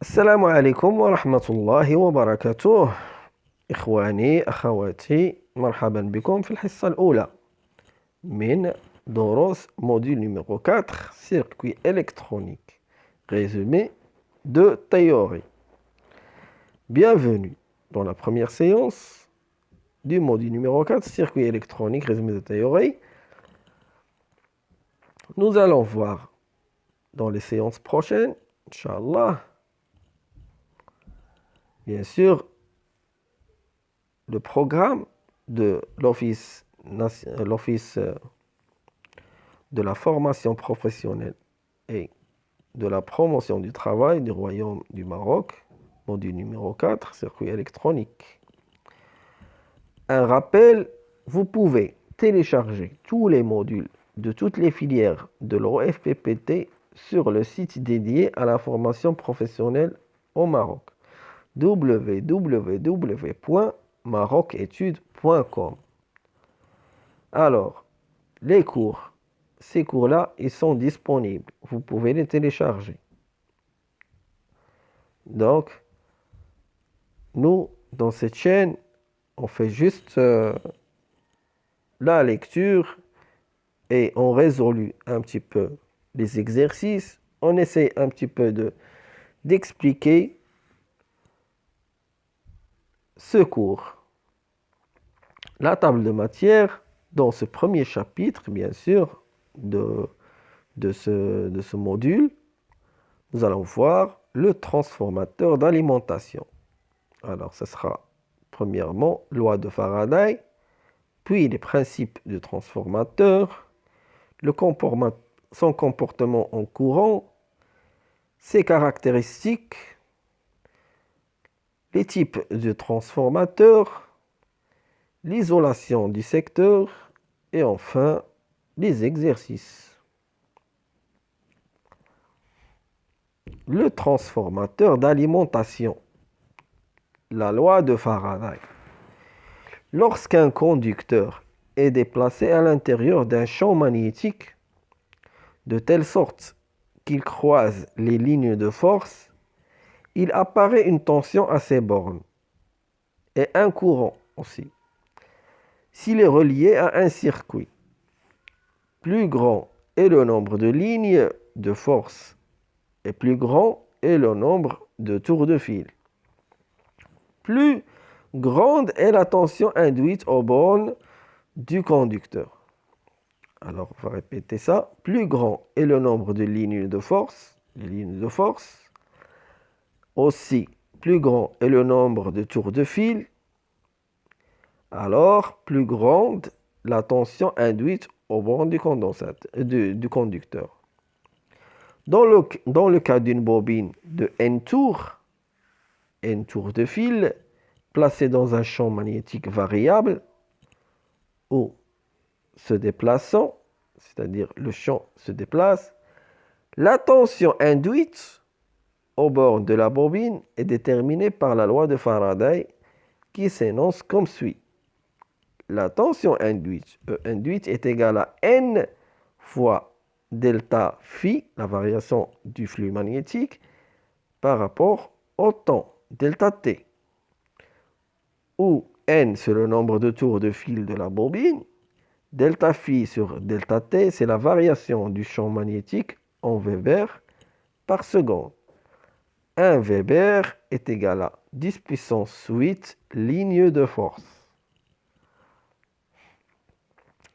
السلام عليكم ورحمة الله وبركاته. إخواني أخواتي، مرحبا بكم في الحصة الأولى من دروس module numéro 4 circuit électronique résumé de théorie. Bienvenue dans la première séance du module numéro 4 circuit électronique résumé de théorie. Nous allons voir dans les séances prochaines, Inch'Allah, bien sûr, le programme de l'Office de la formation professionnelle et de la promotion du travail du Royaume du Maroc, module numéro 4, circuit électronique. Un rappel, vous pouvez télécharger tous les modules de toutes les filières de l'OFPPT sur le site dédié à la formation professionnelle au Maroc, www.marocetudes.com. Alors, les cours, ces cours-là, ils sont disponibles. Vous pouvez les télécharger. Donc, nous, dans cette chaîne, on fait juste la lecture et on résout un petit peu les exercices. On essaie un petit peu d'expliquer ce cours. La table de matière, dans ce premier chapitre, bien sûr, de ce module, nous allons voir le transformateur d'alimentation. Alors, ce sera premièrement loi de Faraday, puis les principes du transformateur, son comportement en courant, ses caractéristiques, les types de transformateurs, l'isolation du secteur et enfin les exercices. Le transformateur d'alimentation. La loi de Faraday. Lorsqu'un conducteur est déplacé à l'intérieur d'un champ magnétique de telle sorte qu'il croise les lignes de force, il apparaît une tension à ses bornes et un courant aussi. S'il est relié à un circuit, plus grand est le nombre de lignes de force et plus grand est le nombre de tours de fil. Plus grande est la tension induite aux bornes du conducteur. Alors, on va répéter ça. Plus grand est le nombre de lignes de force, Aussi, plus grand est le nombre de tours de fil. Alors, plus grande la tension induite aux bornes du conducteur. Dans le cas d'une bobine de N tours de fil, placée dans un champ magnétique variable ou se déplaçant, c'est-à-dire le champ se déplace, la tension induite au bord de la bobine est déterminée par la loi de Faraday qui s'énonce comme suit. La tension induite est égale à N fois delta phi, la variation du flux magnétique, par rapport au temps, delta t, où N c'est le nombre de tours de fil de la bobine, delta phi sur delta t c'est la variation du champ magnétique en Weber par seconde. 1 Weber est égal à 10 puissance 8 lignes de force.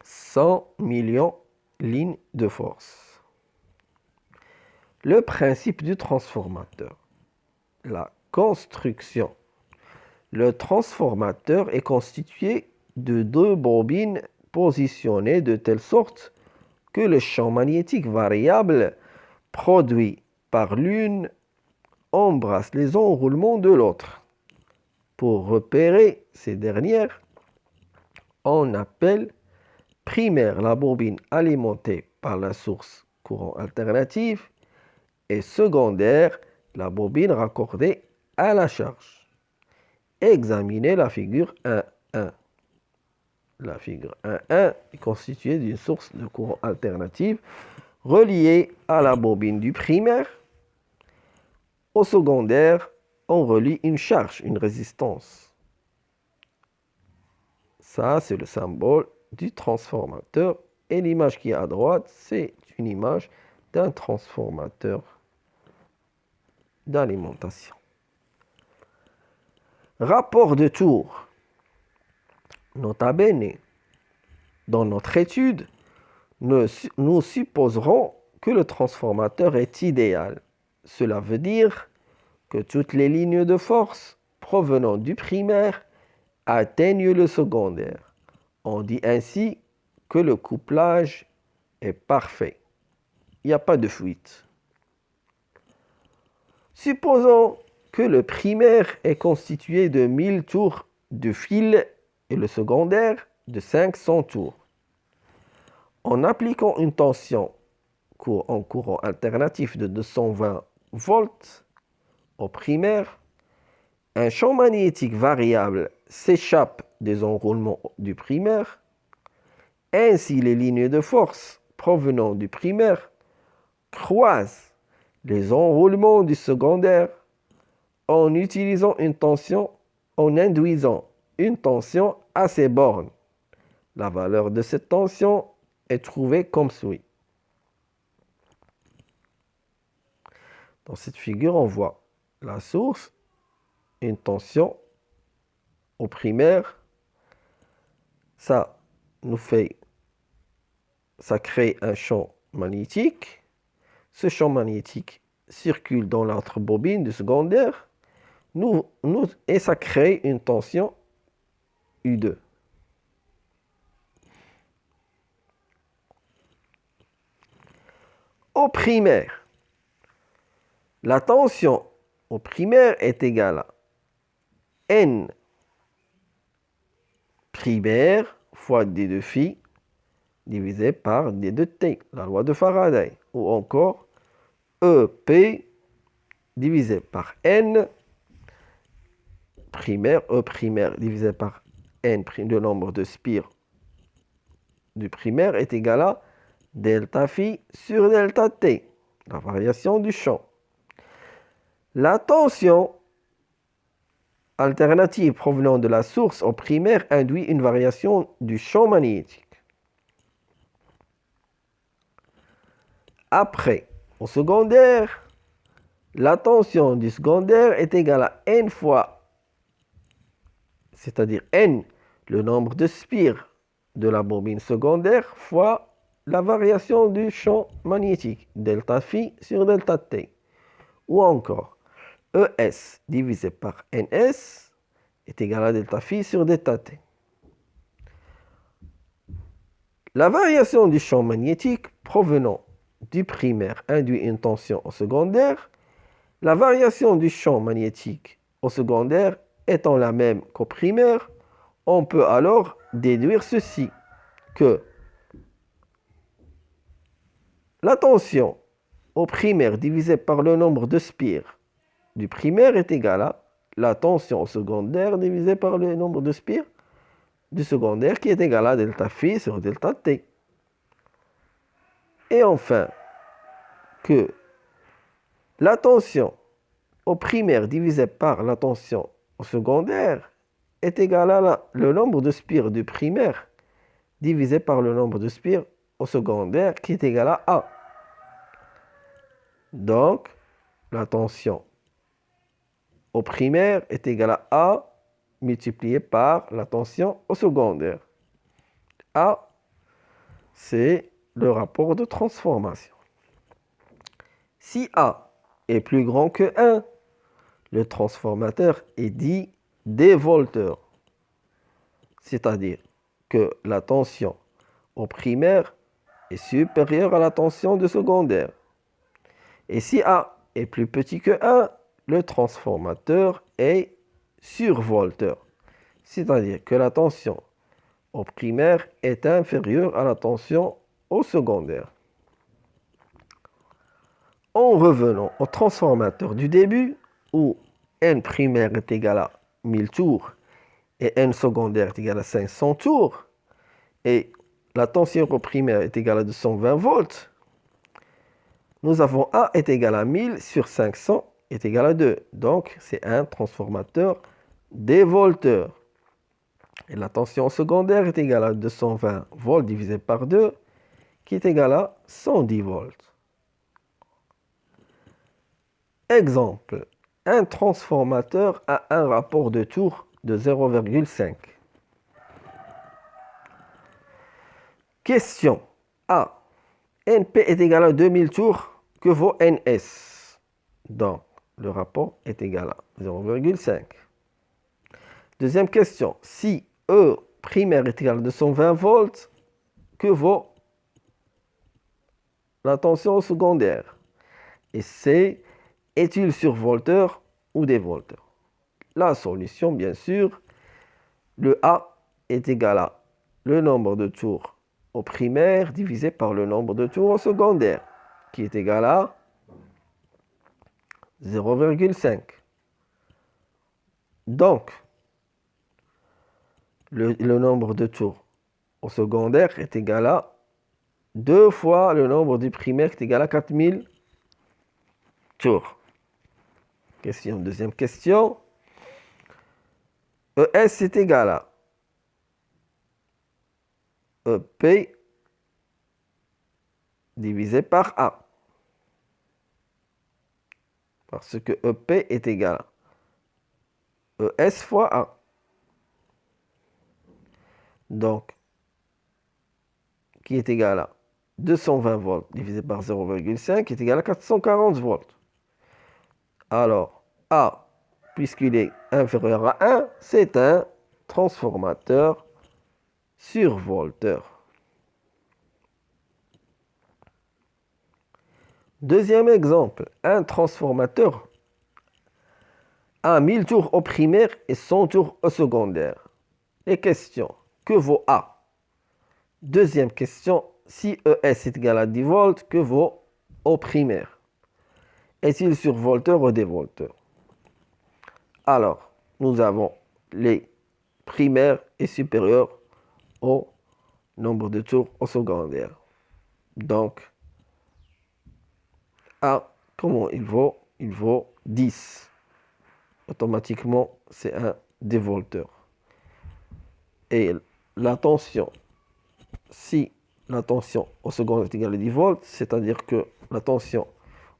100 millions lignes de force. Le principe du transformateur. La construction. Le transformateur est constitué de deux bobines positionnées de telle sorte que le champ magnétique variable produit par l'une embrasse les enroulements de l'autre. Pour repérer ces dernières, on appelle primaire la bobine alimentée par la source courant alternatif et secondaire la bobine raccordée à la charge. Examinez la figure 1.1. La figure 1.1 est constituée d'une source de courant alternatif reliée à la bobine du primaire Au secondaire, on relie une charge, une résistance. Ça, c'est le symbole du transformateur. Et l'image qui est à droite, c'est une image d'un transformateur d'alimentation. Rapport de tour. Nota bene. Dans notre étude, nous supposerons que le transformateur est idéal. Cela veut dire que toutes les lignes de force provenant du primaire atteignent le secondaire. On dit ainsi que le couplage est parfait. Il n'y a pas de fuite. Supposons que le primaire est constitué de 1000 tours de fil et le secondaire de 500 tours. En appliquant une tension en courant alternatif de 220 volts au primaire, un champ magnétique variable s'échappe des enroulements du primaire. Ainsi, les lignes de force provenant du primaire croisent les enroulements du secondaire en induisant une tension à ces bornes. La valeur de cette tension est trouvée comme suit. Dans cette figure, on voit la source, une tension au primaire. Ça crée un champ magnétique. Ce champ magnétique circule dans l'autre bobine du secondaire. Et ça crée une tension U2. Au primaire, la tension au primaire est égale à N primaire fois D de phi divisé par D de T, la loi de Faraday. Ou encore EP divisé par N primaire, E primaire divisé par N, le nombre de spires du primaire est égal à delta phi sur delta T, la variation du champ. La tension alternative provenant de la source au primaire induit une variation du champ magnétique. Après, au secondaire, la tension du secondaire est égale à N fois, c'est-à-dire N, le nombre de spires de la bobine secondaire, fois la variation du champ magnétique, delta phi sur delta T. Ou encore, ES divisé par NS est égal à delta phi sur delta T. La variation du champ magnétique provenant du primaire induit une tension au secondaire. La variation du champ magnétique au secondaire étant la même qu'au primaire, on peut alors déduire ceci, que la tension au primaire divisée par le nombre de spires du primaire est égale à la tension au secondaire divisée par le nombre de spires du secondaire qui est égal à delta phi sur delta T. Et enfin, que la tension au primaire divisé par la tension au secondaire est égal à le nombre de spires du primaire divisé par le nombre de spires au secondaire qui est égal à A. Donc, la tension au primaire est égale à A multiplié par la tension au secondaire. A, c'est le rapport de transformation. Si A est plus grand que 1, le transformateur est dit dévolteur. C'est-à-dire que la tension au primaire est supérieure à la tension du secondaire. Et si A est plus petit que 1, le transformateur est survolteur. C'est-à-dire que la tension au primaire est inférieure à la tension au secondaire. En revenant au transformateur du début, où N primaire est égal à 1000 tours et N secondaire est égal à 500 tours, et la tension au primaire est égale à 220 volts, nous avons A est égal à 1000 sur 500 est égal à 2. Donc, c'est un transformateur dévolteur. Et la tension secondaire est égale à 220 volts divisé par 2, qui est égal à 110 volts. Exemple, un transformateur a un rapport de tours de 0,5. Question A. NP est égal à 2000 tours, que vaut NS? Donc, le rapport est égal à 0,5. Deuxième question, si E primaire est égal à 220 volts, que vaut la tension secondaire? Et C, est-il survolteur ou dévolteur? La solution, bien sûr, le A est égal à le nombre de tours au primaire divisé par le nombre de tours au secondaire, qui est égal à 0,5. Donc, le nombre de tours au secondaire est égal à 2 fois le nombre du primaire qui est égal à 4000 tours. Deuxième question. ES est égal à EP divisé par A. Parce que EP est égal à ES fois A. Donc, qui est égal à 220 volts divisé par 0,5 est égal à 440 volts. Alors, A, puisqu'il est inférieur à 1, c'est un transformateur survolteur. Deuxième exemple, un transformateur a 1000 tours au primaire et 100 tours au secondaire. Les questions, que vaut A? Deuxième question, si ES est égal à 10 volts, que vaut au primaire? Est-il survolteur ou dévolteur? Alors, nous avons les primaires et supérieurs au nombre de tours au secondaire. Donc, A, comment il vaut? Il vaut 10. Automatiquement, c'est un dévolteur. Et la tension, si la tension au secondaire est égale à 10 volts, c'est-à-dire que la tension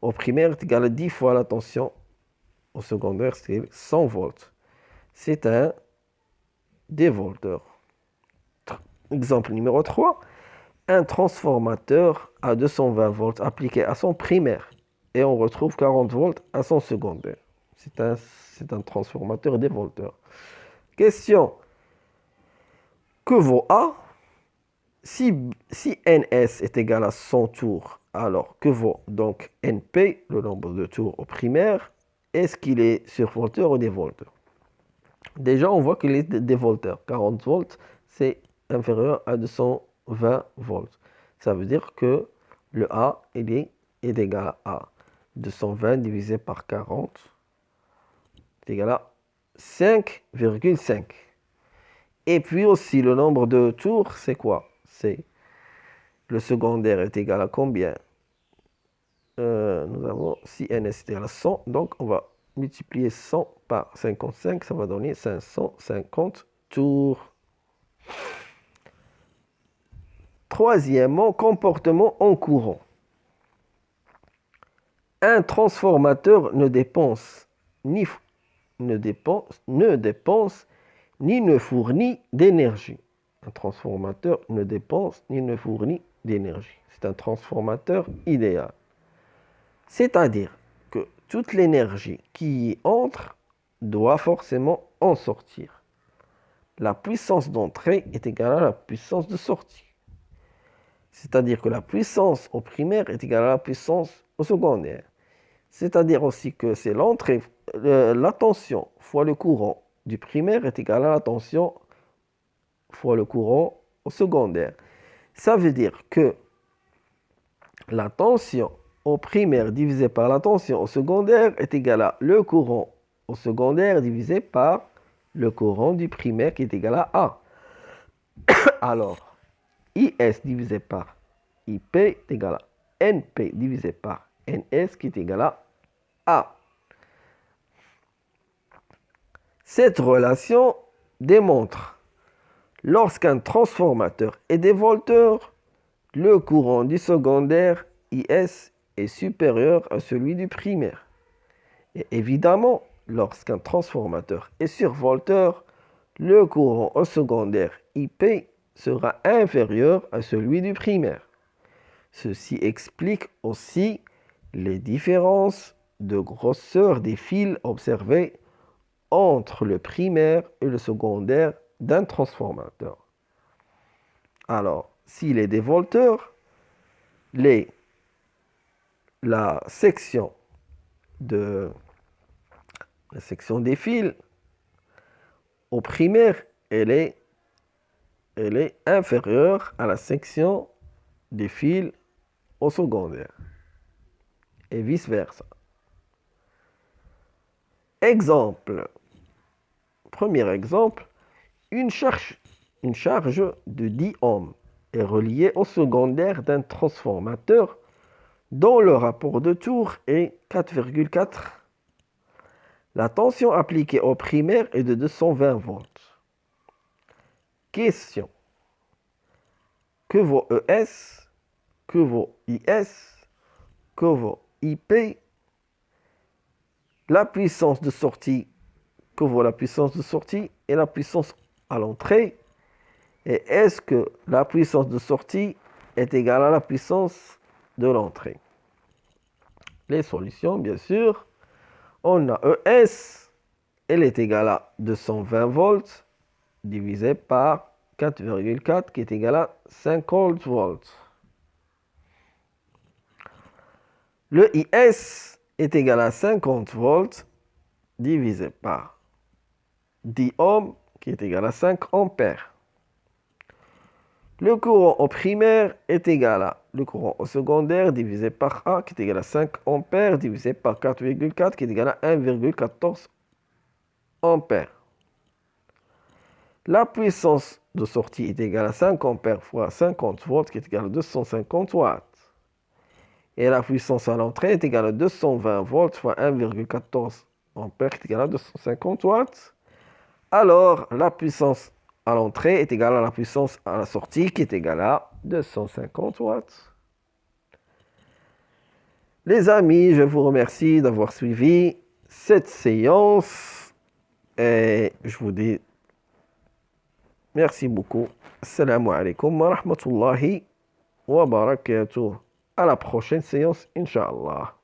au primaire est égale à 10 fois la tension au secondaire, c'est 100 volts. C'est un dévolteur. Exemple numéro 3. Un transformateur à 220 volts appliqué à son primaire et on retrouve 40 volts à son secondaire. C'est un transformateur dévolteur. Question. Que vaut A? Si NS est égal à 100 tours, alors que vaut donc NP, le nombre de tours au primaire? Est-ce qu'il est survolteur ou dévolteur? Déjà, on voit qu'il est dévolteur. 40 volts, c'est inférieur à 220 volts. Ça veut dire que le A est égal à 220 divisé par 40 est égal à 5,5. Et puis aussi, le nombre de tours, c'est quoi? C'est le secondaire est égal à combien? Nous avons, si NS est égal à 100, donc on va multiplier 100 par 55, ça va donner 550 tours. Troisièmement, comportement en courant. Un transformateur ne dépense ni ne fournit d'énergie. Un transformateur ne dépense ni ne fournit d'énergie. C'est un transformateur idéal. C'est-à-dire que toute l'énergie qui y entre doit forcément en sortir. La puissance d'entrée est égale à la puissance de sortie. C'est-à-dire que la puissance au primaire est égale à la puissance au secondaire. C'est-à-dire aussi que c'est l'entrée, la tension fois le courant du primaire est égal à la tension fois le courant au secondaire. Ça veut dire que la tension au primaire divisé par la tension au secondaire est égal à le courant au secondaire divisé par le courant du primaire qui est égal à A. Alors, IS divisé par IP est égal à NP divisé par NS qui est égal à A. Cette relation démontre lorsqu'un transformateur est dévolteur, le courant du secondaire IS est supérieur à celui du primaire. Et évidemment, lorsqu'un transformateur est survolteur, le courant au secondaire IP sera inférieur à celui du primaire. Ceci explique aussi les différences de grosseur des fils observées entre le primaire et le secondaire d'un transformateur. Alors, s'il est dévolteur, la section des fils au primaire, elle est inférieure à la section des fils au secondaire. Et vice-versa. Exemple. Premier exemple. Une charge de 10 ohms est reliée au secondaire d'un transformateur dont le rapport de tour est 4,4. La tension appliquée au primaire est de 220 volts. Question. Que vaut ES? Que vaut IS? Que vaut IP? La puissance de sortie, que vaut la puissance de sortie et la puissance à l'entrée? Et est-ce que la puissance de sortie est égale à la puissance de l'entrée? Les solutions, bien sûr. On a ES, elle est égale à 220 volts divisé par 4,4 qui est égal à 50 volts. Le IS est égal à 50 volts divisé par 10 ohms qui est égal à 5 ampères. Le courant au primaire est égal à le courant au secondaire divisé par A qui est égal à 5 ampères divisé par 4,4 qui est égal à 1,14 ampères. La puissance de sortie est égale à 5 ampères fois 50 volts qui est égal à 250 watts. Et la puissance à l'entrée est égale à 220 volts fois 1,14 ampères qui est égal à 250 watts. Alors, la puissance à l'entrée est égale à la puissance à la sortie qui est égale à 250 watts. Les amis, je vous remercie d'avoir suivi cette séance et je vous dis merci beaucoup. Assalamu alaikum wa rahmatullahi wa barakatuh. À la prochaine séance, Inch'Allah.